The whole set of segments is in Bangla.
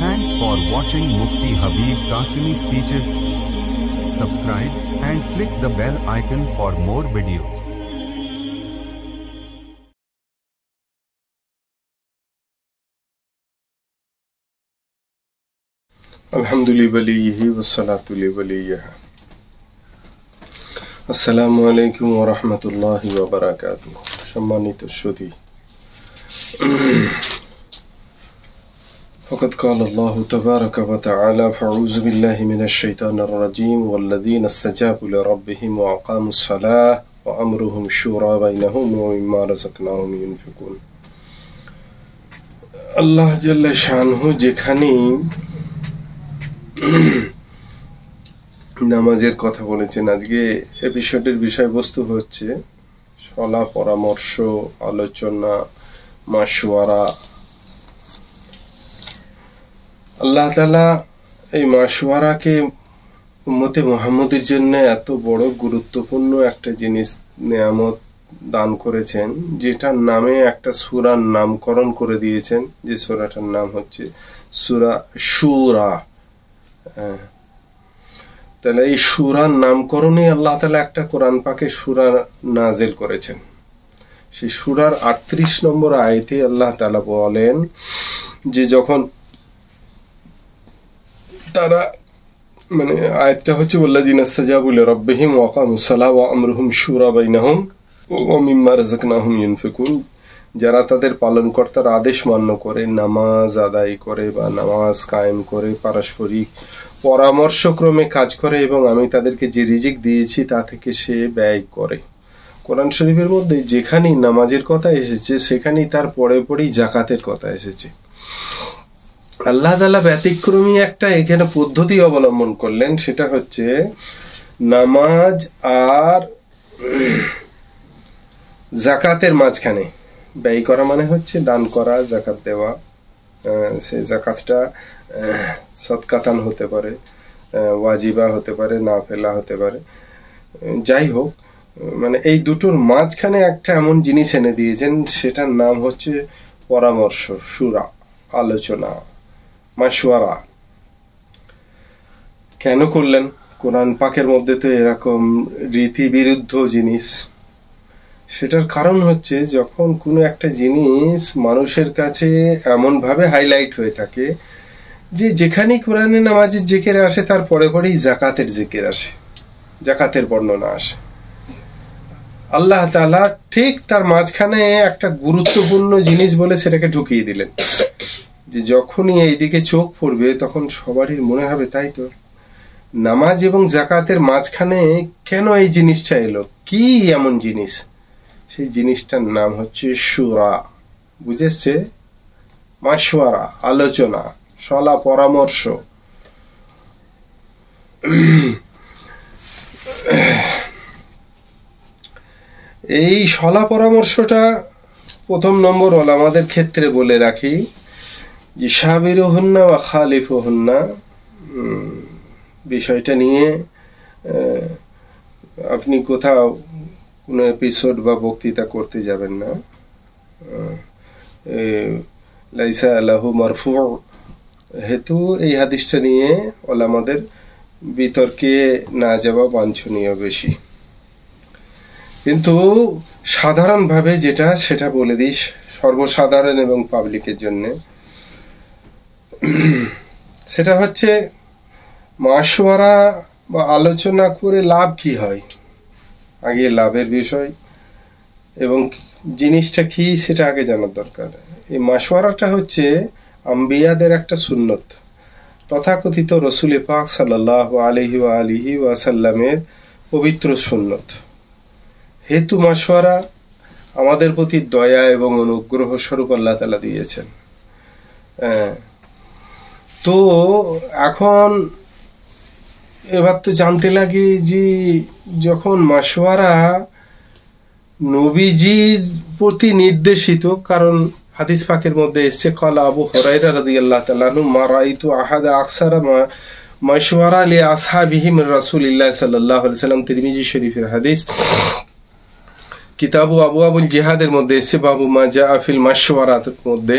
Thanks for watching Mufti Habib Qasimi speeches. Subscribe and click the bell icon for more videos. Alhamdulillahi wassalatu li waliyah. Assalamu alaikum wa rahmatullahi wa barakatuh. সম্মানিত সুধী, فقد قال الله تبارك وتعالى فأعوذ بالله من الشيطان الرجيم والذين استجابوا لربهم وأقاموا الصلاة وأمرهم شورى بينهم ومما رزقناهم ينفقون। আল্লাহ জাল্লা শানহু যেখানে নামাজের কথা বলেছেন, আজকে এপিসোডের বিষয়বস্তু হচ্ছে সলা পরামর্শ, আলোচনা, মাশওয়ারা। আল্লাহ তাআলা এই মাশওয়ারাকে উম্মতে মুহাম্মদের জন্য এত বড় গুরুত্বপূর্ণ একটা জিনিস নেয়ামত দান করেছেন, যেটার নামে একটা সূরার নামকরণ করে দিয়েছেন, যে সূরাটার নাম হচ্ছে সূরা শুরা। তাহলে এই সূরার নামকরণে আল্লাহ তাআলা একটা কোরআন পাকে সূরা নাজিল করেছেন। সেই সূরার 38 নম্বর আয়াতে আল্লাহ তাআলা বলেন যে যখন তারা আয়াতটা হচ্ছে ওয়াল্লাযিনা ইসতাজাবু লিরাব্বিহিম ওয়া আকামুস সালাহ ওয়া আমরুহুম শুরা বাইনাহুম ওয়া মিম্মা রাযাকনাহুম ইউনফিকুন। যারা তাদের পালনকর্তার আদেশ মান্য করে, নামাজ আদায় করে বা নামাজ কায়েম করে, পারস্পরিক পরামর্শক্রমে কাজ করে এবং আমি তাদেরকে যে রিজিক দিয়েছি তা থেকে সে ব্যয় করে। কোরআন শরীফের মধ্যে যেখানেই নামাজের কথা এসেছে সেখানেই তার পরে পরেই যাকাতের কথা এসেছে। আল্লাহ তাআলা ব্যতিক্রমী একটা এখানে পদ্ধতি অবলম্বন করলেন, সেটা হচ্ছে নামাজ আর যাকাতের মাঝখানে ব্যয় করা, মানে হচ্ছে দান করা, যাকাত দেওয়া। সে যাকাতটা সদকাতান হতে পারে, ওয়াজিবা হতে পারে, নাফিলা হতে পারে, যাই হোক, মানে এই দুটোর মাঝখানে একটা এমন জিনিস এনে দিয়েছেন, সেটার নাম হচ্ছে পরামর্শ, শুরা, আলোচনা, মাশওয়ারা। কেন করলেন? কোরআন পাকের মধ্যে তো এরকম রীতি বিরুদ্ধ জিনিস। সেটার কারণ হচ্ছে যখন কোনো একটা জিনিস মানুষের কাছে এমন ভাবে হাইলাইট হয়ে থাকে যে যেখানেই কোরআনে নামাজের জিকির আসে তার পরে পরেই যাকাতের জিকির আসে, যাকাতের বর্ণনা আসে, আল্লাহ তাআলা ঠিক তার মাঝখানে একটা গুরুত্বপূর্ণ জিনিস বলে সেটাকে ঢুকিয়ে দিলেন, যে যখনই এইদিকে চোখ পড়বে তখন সবারই মনে হবে তাই তো, নামাজ এবং যাকাতের মাঝখানে কেন এই জিনিসটা এলো, কি এমন জিনিস? সেই জিনিসটার নাম হচ্ছে শুরা। বুঝেছে? মাশওয়ারা, আলোচনা, সলা পরামর্শ। এই সলা পরামর্শটা প্রথম নম্বর ওলামাদের ক্ষেত্রে বলে রাখি যে সাবিরুহুন্না ওয়া খালিফুহুন্না, বিষয়টা নিয়ে আপনি কোথাও কোনো এপিসোড বা বক্তৃতা করতে যাবেন না। লাইসা লাহু মারফু হেতু এই হাদিসটা নিয়ে ওলামাদের বিতর্কে না যাওয়া বাঞ্ছনীয় বেশি। কিন্তু সাধারণভাবে যেটা সেটা বলে দিস, সর্বসাধারণ এবং পাবলিকের জন্য, সেটা হচ্ছে মাশওয়ারা বা আলোচনা করে লাভ কি হয়। আগে লাভের বিষয় এবং জিনিসটা কি সেটা আগে জানার দরকার। এই মাশওয়ারাটা হচ্ছে আম্বিয়াদের একটা সুন্নত, তথাকথিত রসুল পাক সাল্লাল্লাহু আলাইহি ওয়া আলিহি ওয়াসাল্লামের পবিত্র সুন্নত। হেতু মাশওয়ারা আমাদের প্রতি দয়া এবং অনুগ্রহ স্বরূপ আল্লাহ তাআলা দিয়েছেন। তো এখন এবার তো জানতে লাগে যে যখন মাশওয়ারা নবীজির প্রতি নির্দেশিত, কারণ হাদিস পাকের মধ্যে এসেছে ক্বালা আবু হুরায়রা রাদিয়াল্লাহু তাআলা আনহু মা রাআইতু আহাদা আকসারা মাশওয়ারা লি আসহাবিহি মিন রাসূলিল্লাহ সাল্লাল্লাহু আলাইহি ওয়াসাল্লাম। তিরমিজি শরীফের হাদিস, কিতাবু আবওয়াবুল জিহাদের মধ্যে এসেছে বাবু মা জাআ ফিল মাশওয়ারাতের মধ্যে,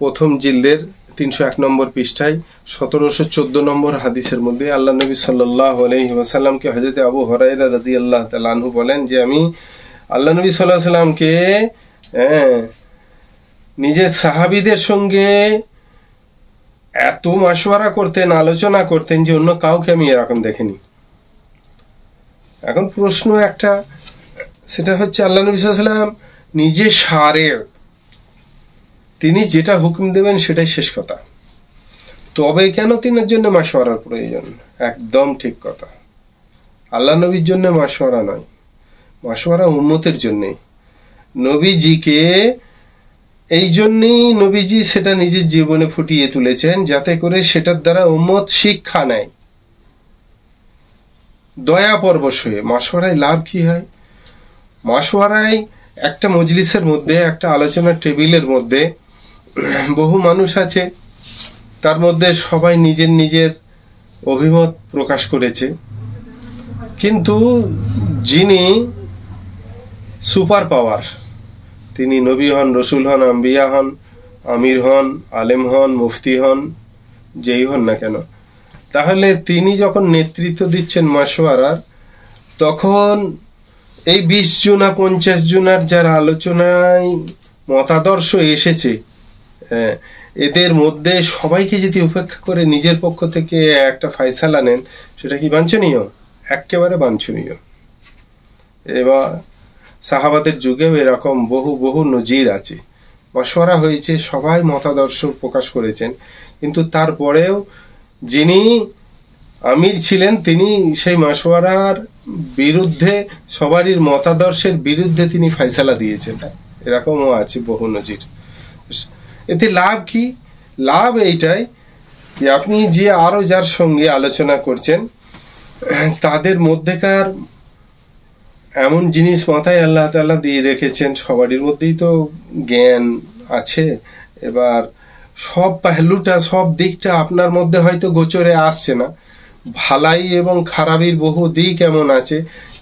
প্রথম জিলদের 301 নম্বর পৃষ্ঠায় 1714 নম্বর হাদিসের মধ্যে আল্লাহ নবী সাল্লাল্লাহু আলাইহি ওয়াসাল্লামকে হযরত আবু হুরায়রা রাদিয়াল্লাহু তাআলা আনহু বলেন যে আমি আল্লাহ নবী সাল্লাল্লাহু আলাইহি ওয়াসাল্লামকে নিজের সাহাবীদের সঙ্গে এত মাশওয়ারা করতেন, আলোচনা করতেন যে অন্য কাউকে আমি এরকম দেখিনি। এখন প্রশ্ন একটা, সেটা হচ্ছে আল্লাহ নবী সাল্লাল্লাহু আলাইহি ওয়াসাল্লাম নিজে সারে, তিনি যেটা হুকুম দেবেন সেটাই শেষ কথা, তবে কেন তিনার জন্য মাশওয়ারার প্রয়োজন? একদম ঠিক কথা। আল্লাহ নবীর জন্য মাশওয়ারা নয়, মাশওয়ারা উম্মতের জন্যে। নবীজিকে এই জন্যই নবীজি সেটা নিজের জীবনে ফুটিয়ে তুলেছেন, যাতে করে সেটার দ্বারা উম্মত শিক্ষা নেয়, দয়া পরবশ হয়ে। মাশওয়ারায় লাভ কি হয়? মাশওয়ারায় একটা মজলিসের মধ্যে, একটা আলোচনার টেবিলের মধ্যে বহু মানুষ আছে, তার মধ্যে সবাই নিজের নিজের অভিমত প্রকাশ করেছে, কিন্তু যিনি সুপার পাওয়ার, তিনি নবী হন, রসুল হন, আম্বিয়া হন, আমির হন, আলেম হন, মুফতি হন, যেই হন না কেন, তাহলে তিনি যখন নেতৃত্ব দিচ্ছেন মাশওয়ারার, তখন এই 20 জনা 50 জনার যারা আলোচনায় মতাদর্শ এসেছে, এদের মধ্যে সবাইকে যদি উপেক্ষা করে নিজের পক্ষ থেকে একটা ফয়সালা নেন, সেটা কি বাঞ্ছনীয়? একেবারে বাঞ্ছনীয়। এবার সাহাবাদের যুগেও এরকম বহু বহু নজির আছে। মাশওয়ারা হয়েছে, সবাই মতাদর্শ প্রকাশ করেছেন, কিন্তু তারপরেও যিনি আমির ছিলেন তিনি সেই মাশওয়ারার বিরুদ্ধে, সবারই মতাদর্শের বিরুদ্ধে তিনি ফয়সালা দিয়েছেন। এরকমও আছে বহু নজির। এতে লাভ কি? লাভ এইটাই যে আপনি যে আরো যার সঙ্গে আলোচনা করছেন, তাদের মধ্যেকার এমন জিনিস মাথায় আল্লাহ তাআলা দিয়ে রেখেছেন, সবারই মধ্যেই তো জ্ঞান আছে, এবার সব পাহলুটা, সব দিকটা আপনার মধ্যে হয়তো গোচরে আসছে না। ভালাই এবং খারাপির বহু দিক এমন আছে,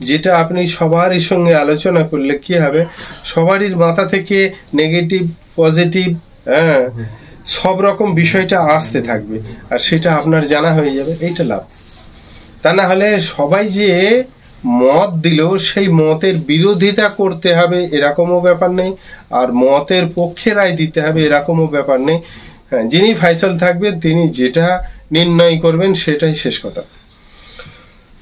যেটা আপনি সবারই সঙ্গে আলোচনা করলে কি হবে, সবারই মাথা থেকে নেগেটিভ পজিটিভ সব রকম বিষয়টা আসতে থাকবে, আর সেটা আপনার জানা হয়ে যাবে। এইটা লাভ। তা না হলে সবাই যে মত দিল, সেই মতের বিরোধিতা করতে হবে এরকমও ব্যাপার নেই, আর মতের পক্ষে রায় দিতে হবে এরকমও ব্যাপার নেই। হ্যাঁ, যিনি ফাইসাল থাকবে, তিনি যেটা নির্ণয় করবেন সেটাই শেষ কথা।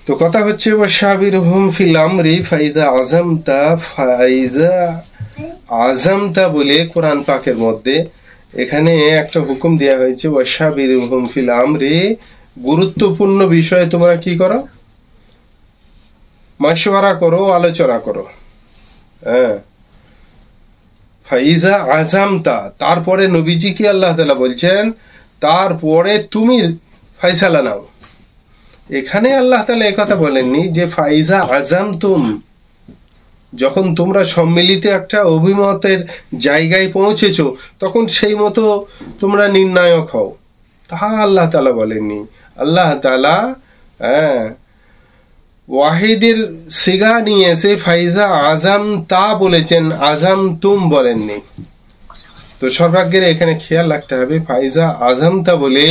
তো কথা হচ্ছে ওয়াশাবিরহুম ফিল আমরি ফাইজা আযামতা বলে কোরআন পাকের মধ্যে এখানে একটা হুকুম দেওয়া হয়েছে, ওয়াশাবিরহুম ফিল আমরি, গুরুত্বপূর্ণ বিষয়ে তোমরা কি করো? মাশওয়ারা করো, আলোচনা করো। হ্যাঁ, ফাইজা আযামতা, তারপরে নবীজিকে আল্লাহ তাআলা বলছেন তারপরে তুমি ফয়সালা নাও। এখানে আল্লাহ তাআলা এই কথা বলেননি যে ফাইজা আযামতুম, যখন তোমরা সম্মিলিত একটা অভিমতের জায়গায় পৌঁছেছো তখন সেই মতো তোমরা নির্ণায়ক হও, তা আল্লাহ তাআলা বলেননি। আল্লাহ তাআলা ওয়াহিদের সিগা নিয়ে এসে ফাইজা আযাম তা বলেছেন, আযাম তুম বলেননি। তো সর্বাগ্যের এখানে খেয়াল রাখতে হবে, ফাইজা আযামতা বলে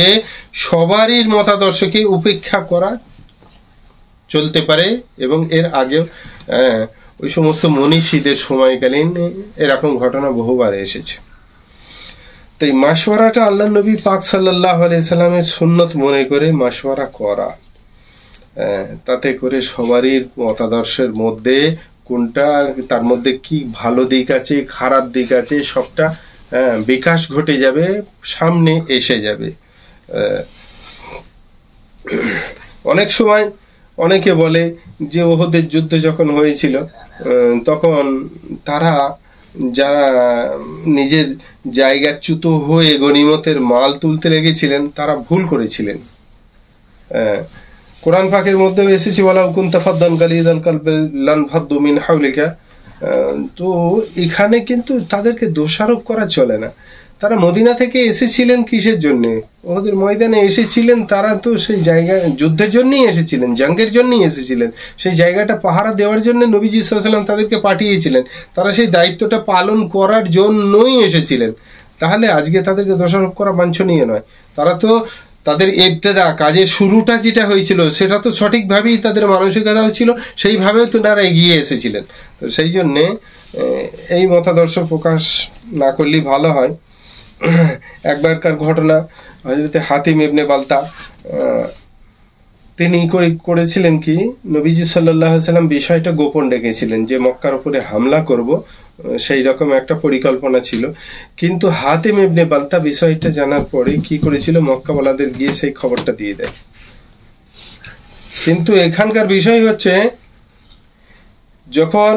সবারই মতাদর্শকে উপেক্ষা করা চলতে পারে, এবং এর আগেও ওই সমস্ত মনীষীদের সময়কালীন এরকম ঘটনা বহুবার এসেছে। তাই মাশওয়ারাটা আল্লাহ নবী পাক সাল্লাল্লাহু আলাইহি সাল্লামের সুন্নত মনে করে মাশওয়ারা করা, তাতে করে সবারই মতাদর্শের মধ্যে কোনটা, তার মধ্যে কি ভালো দিক আছে, খারাপ দিক আছে, সবটা বিকাশ ঘটে যাবে, সামনে এসে যাবে। অনেক সময় অনেকে বলে যে ওহদের যুদ্ধ যখন হয়েছিল, তখন তারা যারা নিজের জায়গাচ্যুত হয়ে গনিমতের মাল তুলতে লেগেছিলেন, তারা ভুল করেছিলেন। কোরআন পাকের মধ্যে এসেছে, ওয়ালাউ কুনতা ফাদ্দান গালিযাল কলবি লানফাদ্দু মিন হাওলিকা। তো এখানে কিন্তু তাদেরকে দোষারোপ করা চলে না। তারা মদিনা থেকে এসেছিলেন কিসের জন্য? ওদের ময়দানে এসেছিলেন, তারা তো সেই জায়গা যুদ্ধের জন্যই এসেছিলেন, জঙ্গের জন্যই এসেছিলেন। সেই জায়গাটা পাহারা দেওয়ার জন্য নবীজি সাল্লাল্লাহু আলাইহি ওয়াসাল্লাম তাদেরকে পাঠিয়েছিলেন, তারা সেই দায়িত্বটা পালন করার জন্যই এসেছিলেন। তাহলে আজকে তাদেরকে দোষারোপ করা বাঞ্ছনীয় নয়। তারা তো তাদের ইবতেদা কাজের শুরুটা যেটা হয়েছিল সেটা তো সঠিকভাবেই তাদের মানসিকতাও ছিল, সেইভাবেও তারা এগিয়ে এসেছিলেন। তো সেই জন্যে এই মতাদর্শ প্রকাশ না করলেই ভালো হয়। একবারকার ঘটনা, হযরত হাতিম ইবনে বালতা তিনি করেছিলেন কি, নবীজি সাল্লাল্লাহু আলাইহি সাল্লাম বিষয়টা গোপন রেখেছিলেন যে মক্কার উপরে হামলা করব, সেই রকম একটা পরিকল্পনা ছিল। কিন্তু হাতিম ইবনে বালতা বিষয়টা জানার পরে কি করেছিল, মক্কাওয়ালাদের গিয়ে সেই খবরটা দিয়ে দেয়। কিন্তু এখানকার বিষয় হচ্ছে, যখন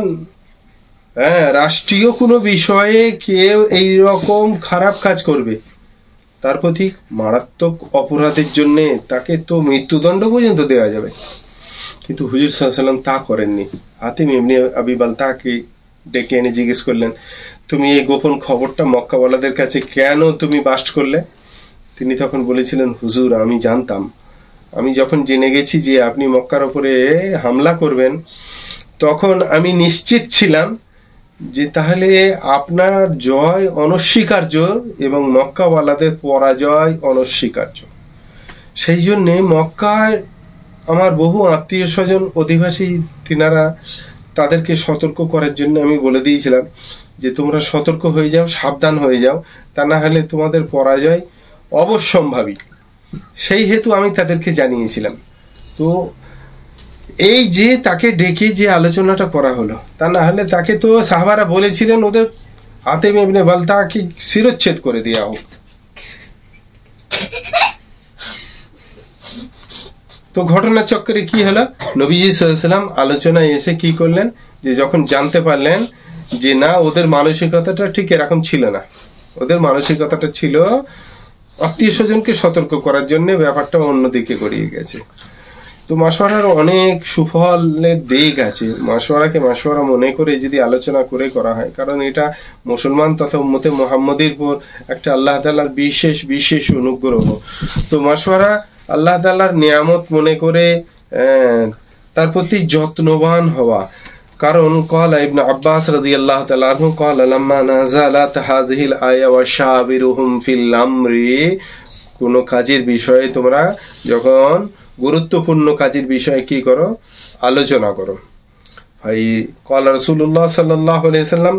রাষ্ট্রীয় কোনো বিষয়ে কেউ এই রকম খারাপ কাজ করবে, তার প্রতি মারাত্মক অপরাধের জন্য তাকে তো মৃত্যুদণ্ড পর্যন্ত দেওয়া যাবে। কিন্তু হুজুর সাল্লাল্লাহু আলাইহি ওয়াসাল্লাম তা করেননি। হাতিম ইবনে আবি বালতাকে ডেকে এনে জিজ্ঞেস করলেন, তুমি এই গোপন খবরটা মক্কাওয়ালাদের কাছে কেন তুমি বাস্ট করলে? তিনি তখন বলেছিলেন, হুজুর আমি জানতাম, আমি যখন জেনে গেছি যে আপনি মক্কার উপরে হামলা করবেন, তখন আমি নিশ্চিত ছিলাম যে তাহলে আপনার জয় অনস্বীকার্য এবং মক্কাওয়ালাদের পরাজয় অনস্বীকার্য। সেই জন্যে মক্কায় আমার বহু আত্মীয় স্বজন অধিবাসী, তিনারা তাদেরকে সতর্ক করার জন্য আমি বলে দিয়েছিলাম যে তোমরা সতর্ক হয়ে যাও, সাবধান হয়ে যাও, তা না হলে তোমাদের পরাজয় অবশ্যম্ভাবী। সেই হেতু আমি তাদেরকে জানিয়েছিলাম। তো এই যে তাকে ডেকে যে আলোচনাটা করা হলো, তা না হলে তাকে তো সাহাবারা বলেছিলেন ওদের হাতিম ইবনে বালতাকে শিরচ্ছেদ করে দেওয়া হোক। তো ঘটনার চক্করে কি হলো, নবীজি সাল্লাল্লাহু আলাইহি ওয়াসাল্লাম আলোচনায় এসে কি করলেন, যে যখন জানতে পারলেন যে না, ওদের মানসিকতাটা ঠিক এরকম ছিল না, ওদের মানসিকতাটা ছিল আত্মীয় স্বজনকে সতর্ক করার জন্য, ব্যাপারটা অন্যদিকে গড়িয়ে গেছে। তো মাশওয়ারার অনেক সুফলের দিক আছে। মাশওয়ারাকে মাশওয়ারা মনে করে যদি আলোচনা করে করা হয়, কারণ এটা মুসলমান তথা উম্মতে মুহাম্মদের উপর একটা আল্লাহ তাআলার বিশেষ বিশেষ অনুগ্রহ। তো মাশওয়ারা আল্লাহ তাআলার নিয়ামত মনে করে তার প্রতি যত্নবান হওয়া। কারণ ক্বালা ইবনে আব্বাস রাদিয়াল্লাহু তাআলা আনহু ক্বালা লাম্মা নাযালাত হাযিহিল আয়া ওয়া শাবিরুহুম ফিল আমরি, কোন কাজের বিষয়ে তোমরা যখন গুরুত্বপূর্ণ কাজের বিষয়ে কি করো, আলোচনা করো। ভাই ক্বালা রাসূলুল্লাহ সাল্লাল্লাহু আলাইহি সাল্লাম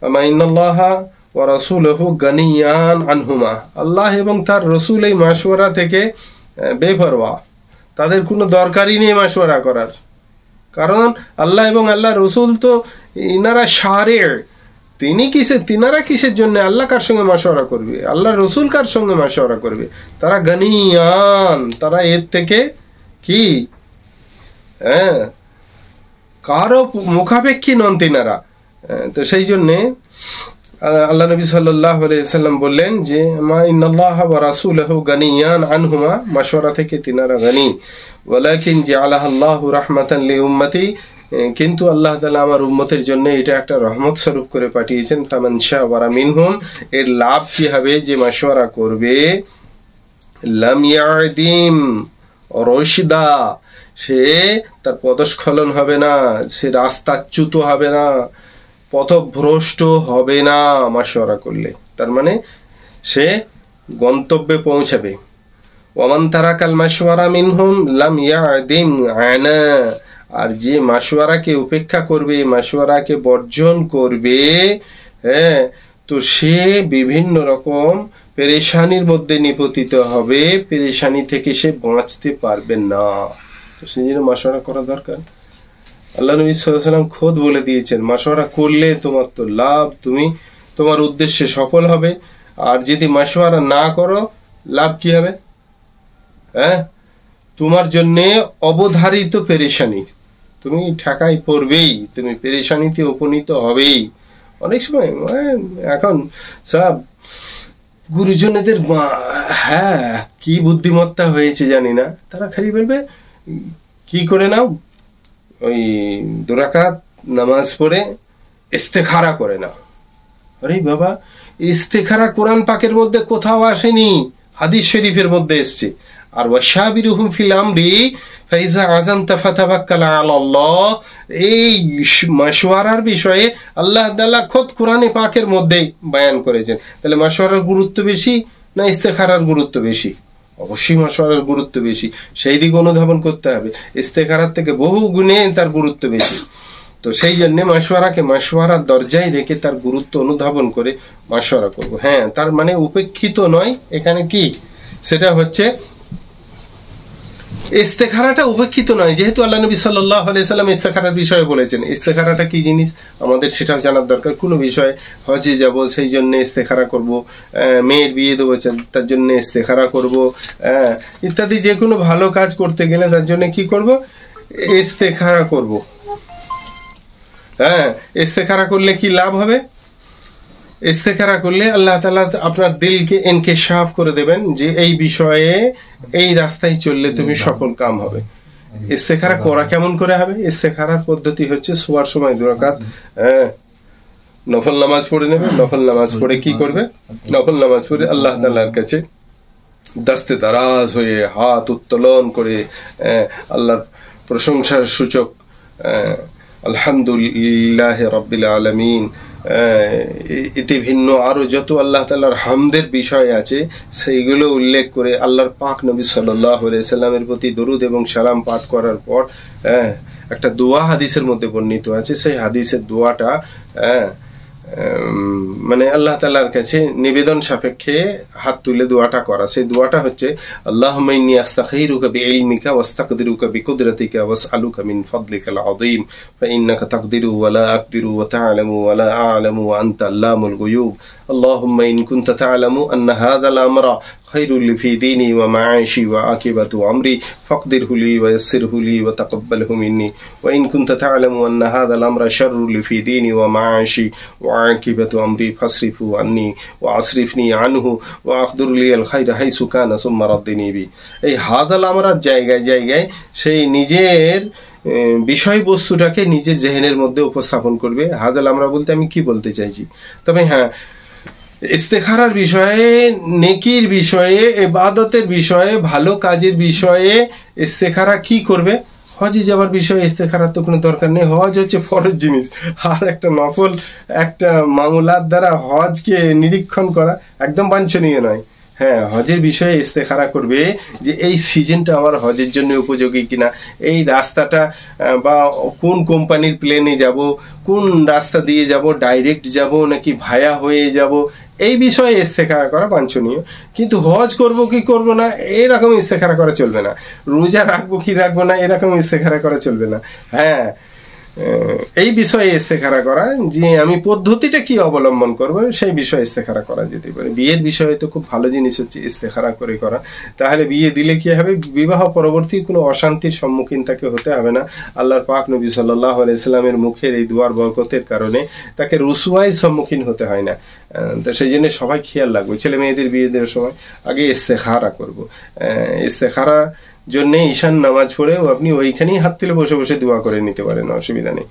আমা ইন্নাল্লাহা ওয়া রাসূলুহু গানিয়ান আনহুমা, আল্লাহ এবং তার রাসূল এই মাশওয়ারা থেকে বেপরোয়া, তাদের কোনো দরকারই নেই মাশওয়ারা করার। কারণ আল্লাহ এবং আল্লাহ রসুল তো ইনারা শারে, তিনারা কিসের জন্য আল্লাহ কার সঙ্গে মাশওয়ারা করবে, আল্লাহ রসুল কার সঙ্গে মাশওয়ারা করবে? তারা গানিয়ান, তারা এর থেকে কি কারো মুখাপেক্ষী নন তিনারা। তো সেই জন্যে আল্লাহ নবী সাল্লাল্লাহু আলাইহি ওয়াসাল্লাম বললেন যে মা ইন্নাল্লাহা ওয়া রাসূলুহু গানিয়ান আনহুমা, মাশওয়ারা থেকে তিনারা গানি। ওয়ালাকিন জাআলাহাল্লাহু রাহমাতান লিউম্মতি, কিন্তু আল্লাহ তাআলা আমার উম্মতের জন্য এটা একটা রহমত স্বরূপ করে পাঠিয়েছেন। ফামান শাওয়ারা মিনহুম, এর লাভ কি হবে, যে মাশওয়ারা করবে, লাম ইয়াদিম রশদা, সে তার পদস্খলন হবে না, সে রাস্তাচ্যুত হবে না, পথভ্রষ্ট হবে না মাশওয়ারা করলে। তার মানে সে গন্তব্যে পৌঁছাবে। ওয়ামান তারাকাল মাশওয়ারা মিনহুম লাম ইয়াদিম আনা, আর যে মাশওয়ারাকে উপেক্ষা করবে, মাশওয়ারাকে বর্জন করবে, তো সে বিভিন্ন রকম পেরেশানির মধ্যে নিপতিত হবে, পেরেশানি থেকে সে বাঁচতে পারবে না। তো সেই জন্য মাশওয়ারা করা দরকার। আল্লাহ নবী সাল্লাল্লাহু আলাইহি ওয়াসাল্লাম খোদ বলে দিয়েছেন, মাশওয়ারা করলে তোমার তো লাভ, তুমি তোমার উদ্দেশ্যে সফল হবে। আর যদি মাশওয়ারা না করো, লাভ কি হবে? তোমার জন্যে অবধারিত পেরেশানি, তুমি ঠেকাই পড়বেই, তুমি পেরেশানিতে উপনীত হবেই। অনেক সময় এখন সব গুরুজনেদের কি বুদ্ধিমত্তা হয়েছে জানি না, তারা খালি বলবে কি করে নাও, ওই 2 রাকাত নামাজ পড়ে ইস্তেখারা করে নাও। আরে বাবা, ইস্তেখারা কোরআন পাকের মধ্যে কোথাও আসেনি, হাদিস শরীফের মধ্যে এসছে। আর ওয়াশাবিরুহুম ফিল আমরি ফাইজা আযামতা ফাতাওয়াক্কাল আলাল্লাহ, এই মাশওয়ারার বিষয়ে আল্লাহ তাআলা খোদ কোরআনে পাকের মধ্যেই বয়ান করেছেন। তাহলে মাশওয়ারার গুরুত্ব বেশি না ইস্তেখারার গুরুত্ব বেশি? অবশ্যই মাশওয়ারার গুরুত্ব বেশি, সেই দিক অনুধাবন করতে হবে। ইস্তেখারার থেকে বহু গুণে তার গুরুত্ব বেশি। তো সেই জন্য মাশওয়ারাকে মাশওয়ারার দরজায় রেখে তার গুরুত্ব অনুধাবন করে মাশওয়ারা করব। হ্যাঁ, তার মানে উপেক্ষিত নয় এখানে কি, সেটা হচ্ছে ইস্তেখারাটা উপেক্ষিত নয়। যেহেতু আল্লাহ নবী সাল্লাল্লাহু আলাইহি সাল্লাম ইস্তেখারার বিষয়ে বলেছেন, ইস্তেখারাটা কি জিনিস আমাদের সেটাও জানার দরকার। কোনো বিষয়ে হজে যাব সেই জন্য ইস্তেখারা করব, মেয়ের বিয়ে দেবো তার জন্য ইস্তেখারা করব, ইত্যাদি যে কোনো ভালো কাজ করতে গেলে তার জন্য কি করব, ইস্তেখারা করব। হ্যাঁ, ইস্তেখারা করলে কি লাভ হবে? ইস্তেখারা করলে আল্লাহ তাআলা আপনার দিলকে ইনকিশাফ করে দেবেন যে এই বিষয়ে এই রাস্তায় চললে তুমি সফল কাম হবে। ইস্তেখারা করা কেমন করে হবে? ইস্তেখারার পদ্ধতি হচ্ছে শোয়ার সময় 2 রাকাত নফল নামাজ পড়ে নেবে। নফল নামাজ পড়ে কি করবে? নফল নামাজ পড়ে আল্লাহ তাআলার কাছে দাস্তে দারাজ হয়ে হাত উত্তোলন করে আল্লাহর প্রশংসার সূচক আলহামদুলিল্লাহ রাব্বিল আলামিন, এতে ভিন্ন আরো যত আল্লাহ তাআলার হামদের বিষয় আছে সেইগুলো উল্লেখ করে আল্লাহর পাক নবী সাল্লাল্লাহু আলাইহি সাল্লামের প্রতি দরুদ এবং সালাম পাঠ করার পর একটা দোয়া হাদিসের মধ্যে বর্ণিত আছে। সেই হাদিসের দোয়াটা মানে আল্লাহ তাআলার কাছে নিবেদন সাপেক্ষে হাত তুলে দোয়াটা করা। সেই দোয়াটা হচ্ছে আল্লাহুম্মা ইন্নী আস্তাগফিরুকা বিইলমিকা ওয়াস্তাকদিরুকা বিকুদরাতিকা ওয়াসআলুকা মিন ফাদলিকাল আযীম ফা ইন্নাকা তাকদিরু ওয়া লা আকদিরু ওয়া তা'লামু ওয়া লা আ'লামু ওয়া আনতা আল্লামুল গুয়ুব। اللهم إن كنت تعلم أن هذا الأمر خير لي في ديني ومعاشي وعاقبة أمري فاقدره لي ويسره لي وتقبله مني، وإن كنت تعلم أن هذا الأمر شر لي في ديني ومعاشي وعاقبة أمري فاصرفه عني وأصرفني عنه وأقدر لي الخير حيث كان ثم ردني به। এই হাদাল আমরার জায়গায় জায়গায় সেই নিজের বিষয়বস্তুটাকে নিজের জেহেনের মধ্যে উপস্থাপন করবে। হাদাল আমরা বলতে আমি কি বলতে চাইছি? তবে হ্যাঁ, ইস্তেখারার বিষয়ে, নেকির বিষয়ে, ইবাদতের বিষয়ে, ভালো কাজের বিষয়ে ইস্তেখারা কি করবে? হজে যাওয়ার বিষয়ে ইস্তেখারার তো কোনো দরকার নেই। হজ হচ্ছে ফরজ জিনিস, আর একটা নফল একটা মামলাত দ্বারা হজকে নিরীক্ষণ করা একদম বাঞ্ছনীয় নয়। হ্যাঁ, হজের বিষয়ে ইস্তেখারা করবে যে এই সিজনটা আমার হজের জন্য উপযোগী কিনা, এই রাস্তাটা বা কোন কোম্পানির প্লেনে যাব, কোন রাস্তা দিয়ে যাব, ডাইরেক্ট যাব নাকি ভায়া হয়ে যাব, এই বিষয়ে ইস্তেখারা করা বাঞ্ছনীয়। কিন্তু হজ করব কি করব না এরকম ইস্তেখারা করা চলবে না। রোজা রাখবো কি রাখবো না এরকম ইস্তেখারা করা চলবে না। হ্যাঁ, এই বিষয়ে ইস্তেখারা করা যে আমি পদ্ধতিটা কি অবলম্বন করব সেই বিষয়ে ইস্তেখারা করা যেতে পারে। বিয়ের বিষয়ে তো খুব ভালো জিনিস হচ্ছে ইস্তেখারা করে করা। তাহলে বিয়ে দিলে কি হবে? বিবাহ পরবর্তী কোনো অশান্তির সম্মুখীন তাকে হতে হবে না। আল্লাহর পাক নবী সাল্লাল্লাহু আলাইহি সাল্লামের মুখের এই দুয়ার বরকতের কারণে তাকে রুসওয়াইয়ের সম্মুখীন হতে হয় না। তো সেই জন্য সবাই খেয়াল রাখবে, ছেলে মেয়েদের বিয়ে দেওয়ার সময় আগে ইস্তেখারা করব। ইস্তেখারা জন্য ঈশান নামাজ পড়েও আপনি ওইখানেই হাত তুলে বসে বসে দোয়া করে নিতে পারেন, অসুবিধা নেই।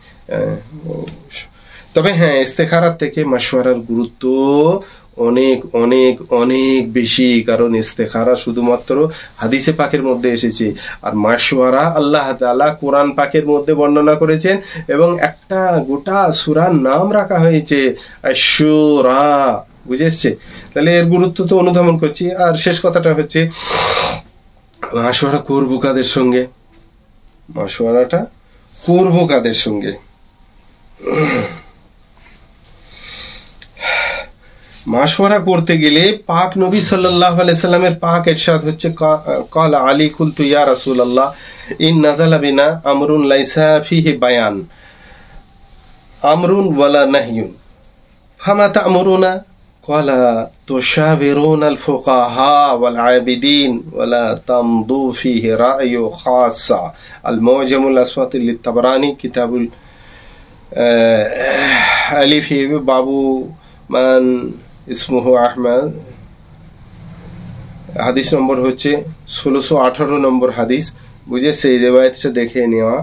তবে হ্যাঁ, ইস্তেখারার থেকে মাশওয়ারার গুরুত্ব অনেক অনেক অনেক বেশি, কারণ ইস্তেখারা শুধুমাত্র হাদিসে পাকের মধ্যে এসেছে, আর মাশওয়ারা আল্লাহ তাআলা কোরআন পাকের মধ্যে বর্ণনা করেছেন এবং একটা গোটা সূরার নাম রাখা হয়েছে আশ-শুরা। বুঝেছে? তাহলে এর গুরুত্ব তো অনুধাবন করছি। আর শেষ কথাটা হচ্ছে মাশওয়ারা করবো কাদের সঙ্গে? মাশওয়ারাটা করবো কাদের সঙ্গে? মাশওয়ারা করতে গেলে পাক নবী সাল্লাল্লাহু আলাইহি সাল্লামের পাক ইরশাদ হচ্ছে ক্বালা আলী কুলতু ইয়া রাসূলুল্লাহ ইন নাযালা বিনা আমরুন লাইসা ফিহি বায়ান আমরুন ওয়ালা নাহয়ুন ফামা তা'মুরুনা ক্বালা তুশাবিরুনা আল ফুকাহা ওয়াল আবিদিন ওয়ালা তামদু ফিহি রা'য়ু খাসা। আল মু'জামুল আসওয়াত লিত তাবরানি কিতাবুল আলিফি বাবু মান ইসমুহু আহমদ। হাদিস নম্বর হচ্ছে 1618 নম্বর হাদিস। বুঝে সেই রিওয়ায়াতটা দেখে নেওয়া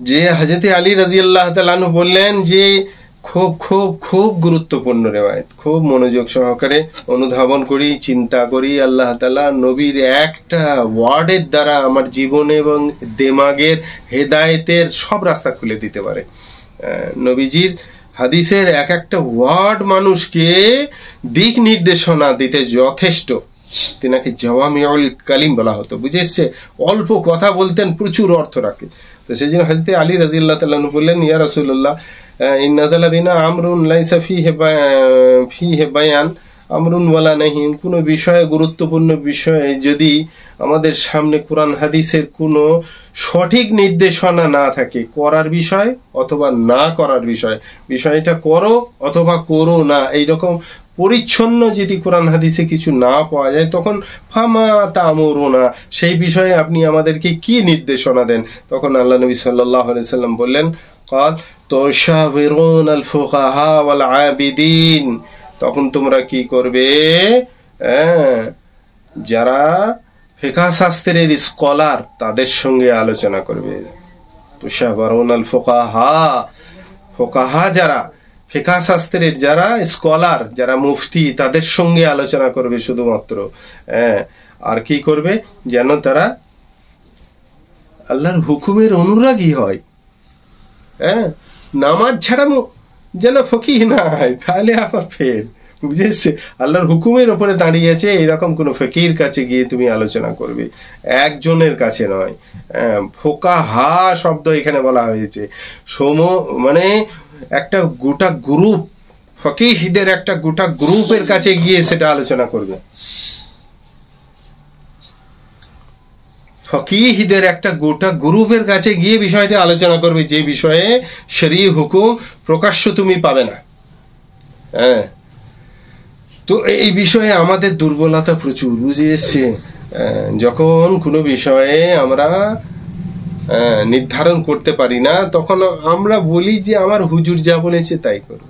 যে হযরত আলী রাদিয়াল্লাহু তাআলা আনহু বললেন যে খুব খুব খুব গুরুত্বপূর্ণ রেওয়ায়েত। খুব মনোযোগ সহকারে অনুধাবন করি, চিন্তা করি। আল্লাহ তাআলা নবীর একটা ওয়ার্ডের দ্বারা আমার জীবনে এবং দেমাগের হেদায়েতের সব রাস্তা খুলে দিতে পারে। নবীজির হাদিসের এক একটা ওয়ার্ড মানুষকে দিক নির্দেশনা দিতে যথেষ্ট। তিনাকে জাওয়ামিউল কালিম বলা হতো, বুঝে এসছে? অল্প কথা বলতেন, প্রচুর অর্থ রাখে। তো সেই জন্য হযরত আলী রাদিয়াল্লাহু তাআলা বললেন, ইয়া রাসূলুল্লাহ, ইন নাযালা বিনা আমরুন লাইসা ফিহি বায়ান আমরুন ওয়ালা নাহিন। কোনো বিষয়ে, গুরুত্বপূর্ণ বিষয়ে যদি আমাদের সামনে কোরআন হাদিসের কোনো সঠিক নির্দেশনা না থাকে, করার বিষয় অথবা না করার বিষয়, বিষয়টা করো অথবা করো না, এইরকম পরিচ্ছন্ন যদি কোরআন হাদিসে কিছু না পাওয়া যায়, তখন ফামা তা'মুরুনা, সেই বিষয়ে আপনি আমাদেরকে কি নির্দেশনা দেন? তখন আল্লাহ নবী সাল্লাল্লাহু আলাইহি সাল্লাম বললেন, ক্বাল তুশাবিরুনাল ফুকাহা ওয়াল আবিদিন। তখন তোমরা কি করবে? যারা ফিকহ শাস্ত্রের স্কলার তাদের সঙ্গে আলোচনা করবে। তুশাবিরুনাল ফুকাহা, ফুকাহা যারা, ফিকহ শাস্ত্রের যারা স্কলার, যারা মুফতি, তাদের সঙ্গে আলোচনা করবে শুধুমাত্র। আর কি করবে? যেন তারা আল্লাহর হুকুমের অনুরাগী হয়। নামাজ ছাড়া যেন ফকিহ না হয়, তাহলে আবার ফের, বুঝেছে? আল্লাহর হুকুমের ওপরে দাঁড়িয়ে আছে এরকম কোন ফকির কাছে গিয়ে তুমি আলোচনা করবে, একজনের কাছে নয়। ফুকাহা শব্দ এখানে বলা হয়েছে, মানে একটা গোটা গ্রুপ, ফকিহদের একটা গোটা গ্রুপের কাছে গিয়ে সেটা আলোচনা করবে। ফকিহদের একটা গোটা গ্রুপের কাছে গিয়ে বিষয়টা আলোচনা করবে, যে বিষয়ে শরীয়ত হুকুম প্রকাশ্য তুমি পাবে না। তো এই বিষয়ে আমাদের দুর্বলতা প্রচুর, বুঝে এসছে? যখন কোনো বিষয়ে আমরা নির্ধারণ করতে পারি না, তখন আমরা বলি যে আমার হুজুর যা বলেছে তাই করব।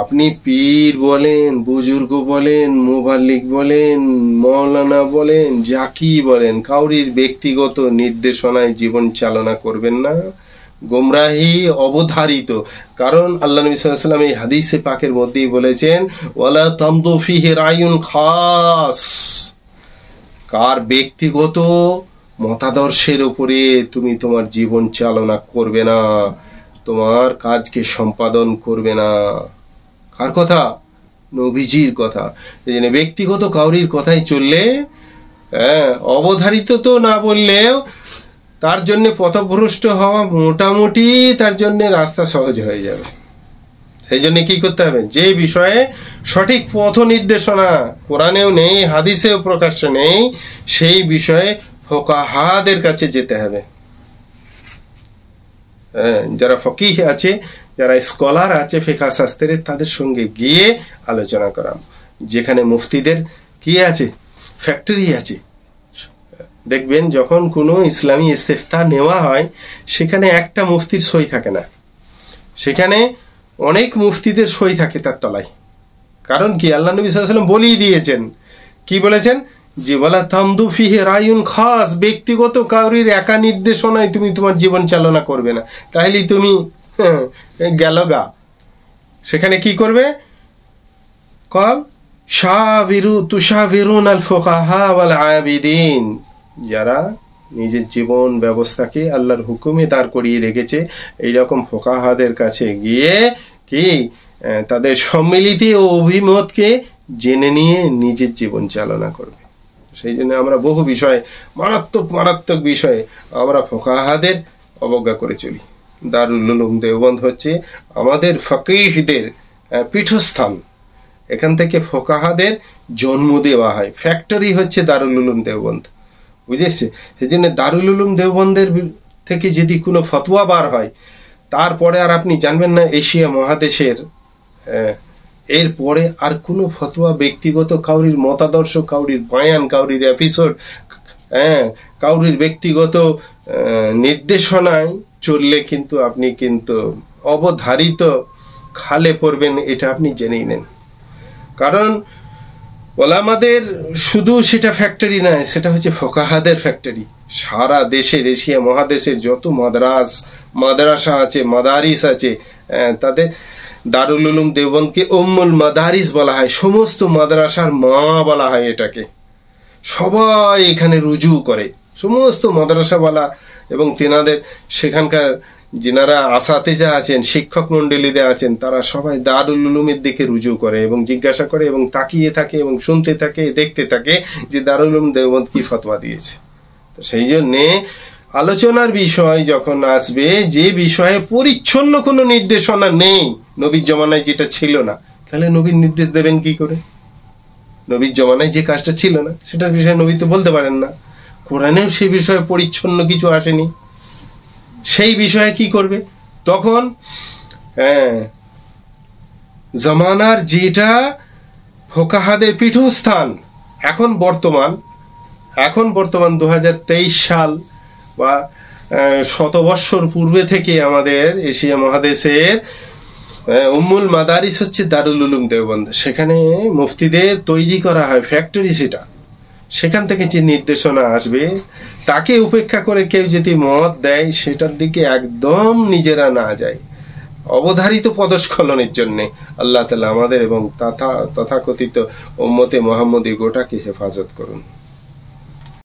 আপনি পীর বলেন, বুজুর্গ বলেন, মুবাল্লিগ বলেন, মৌলানা বলেন, জাকি বলেন, কাউরির ব্যক্তিগত নির্দেশনায় জীবন চালনা করবেন না। গোমরাহি অবধারিত। কারণ আল্লাহ নবী সাল্লাল্লাহু আলাইহি ওয়াসাল্লাম এই হাদিসে পাকের মধ্যেই বলেছেন, ওয়ালা তামদু ফিহি রায়ুন খাস। কার ব্যক্তিগত মতাদর্শের উপরে তুমি তোমার জীবন চালনা করবে না, তোমার কাজকে সম্পাদন করবে না। কার কথা? নবীজির কথা। এই জন্য ব্যক্তিগত কাউরির কথাই চললে, অবধারিত তো না বললেও, তার জন্য পথভ্রষ্ট হওয়া মোটামুটি তার জন্য রাস্তা সহজ হয়ে যাবে। সেই জন্য কি করতে হবে? যে বিষয়ে সঠিক পথ নির্দেশনা কোরআনেও নেই, হাদিসেও প্রকাশ্য নেই, সেই বিষয়ে ফুকাহাদের কাছে যেতে হবে। যারা ফকিহ আছে, যারা স্কলার আছে ফিকহ শাস্ত্রের, তাদের সঙ্গে গিয়ে আলোচনা করা। যেখানে মুফতিদের কি আছে, ফ্যাক্টরি আছে। দেখবেন যখন কোনো ইসলামী ইস্তেফতা নেওয়া হয়, সেখানে একটা মুফতির সই থাকে না, সেখানে অনেক মুফতিদের সই থাকে তার তলায়। কারণ কি? আল্লাহ নবী সাল্লাল্লাহু আলাইহি ওয়াসাল্লাম বলেই দিয়েছেন। কি বলেছেন? যে ওয়ালা তামদু ফিহি রায়ুন খাস, ব্যক্তিগত কাউরির একা নির্দেশনায় তুমি তোমার জীবন চালনা করবে না, তাহলে তুমি গেল গা। সেখানে কি করবে? কল তুশাবিরুনাল ফুকাহা ওয়াল আবিদিন। যারা নিজের জীবন ব্যবস্থাকে আল্লাহর হুকুমে দাঁড় করিয়ে রেখেছে, এইরকম ফুকাহাদের কাছে গিয়ে কি তাদের সম্মিলিত ও অভিমতকে জেনে নিয়ে নিজের জীবন চালনা করবে। সেই জন্য আমরা বহু বিষয়ে, মারাত্মক বিষয়ে আমরা ফুকাহাদের অবজ্ঞা করে চলি। দারুল উলুম দেওবন্দ হচ্ছে আমাদের ফকিহদের পীঠস্থান। এখান থেকে ফুকাহাদের জন্ম দেওয়া হয়। ফ্যাক্টরি হচ্ছে দারুল উলুম দেওবন্দ, বুঝেছে? সেই জন্য দারুল উলুম দেওবন্দের থেকে যদি কোনো ফতোয়া বার হয়, তারপরে আর আপনি জানবেন না এশিয়া মহাদেশের এরপরে আর কোনো ফতোয়া ব্যক্তিগত কাউরির মতাদর্শ, কাউরির বয়ান, কাউরির এপিসোড, কাউরির ব্যক্তিগত নির্দেশনায় চললে কিন্তু আপনি কিন্তু অবধারিত খালে পড়বেন, এটা আপনি জেনেই নেন। কারণ ওলামাদের শুধু সেটা ফ্যাক্টরি নয়, সেটা হচ্ছে ফুকাহাদের ফ্যাক্টরি। সারা দেশের, এশিয়া মহাদেশের যত মাদ্রাসা আছে, মাদারিস আছে, তাদের দারুল উলুম দেওবন্দকে উম্মুল মাদারিস বলা হয়, সমস্ত মাদ্রাসার মা বলা হয় এটাকে। সবাই এখানে রুজু করে, সমস্ত মাদ্রাসাওয়ালা এবং তেনাদের সেখানকার যিনারা আসাতেজা আছেন, শিক্ষক মন্ডলীরা আছেন, তারা সবাই দারুল উলুমের দিকে রুজু করে এবং জিজ্ঞাসা করে এবং তাকিয়ে থাকে এবং শুনতে থাকে, দেখতে থাকে যে দারুল উলুম দেওবন্দ কি ফতোয়া দিয়েছে। তো সেই জন্যে আলোচনার বিষয় যখন আসবে, যে বিষয়ে পরিচ্ছন্ন কোনো নির্দেশনা নেই, নবীর জমানায় যেটা ছিল না, তাহলে নবীর নির্দেশ দেবেন কি করে? নবীর জমানায় যে কাজটা ছিল না সেটার বিষয়ে নবী তো বলতে পারেন না। কোরআনেও সেই বিষয়ে পরিচ্ছন্ন কিছু আসেনি, সেই বিষয়ে কি করবে তখন? জামানার যেটা ফোকাহাদের পীঠস্থান, এখন বর্তমান 2023 সাল বা শতবর্ষর পূর্বে থেকে আমাদের এশিয়া মহাদেশের উম্মুল মাদারিস হচ্ছে দারুল উলুম দেওবন্দ। সেখানে মুফতিদের তৈরি করা হয় ফ্যাক্টরি, সেখান থেকে যে নির্দেশনা আসবে তাকে উপেক্ষা করে কেউ যদি মত দেয়, সেটার দিকে একদম নিজেরা না যায় অবধারিত পদস্খলনের জন্য। আল্লাহ তাআলা আমাদের এবং তথাকথিত উম্মতে মুহাম্মদী গোটাকে হেফাজত করুন।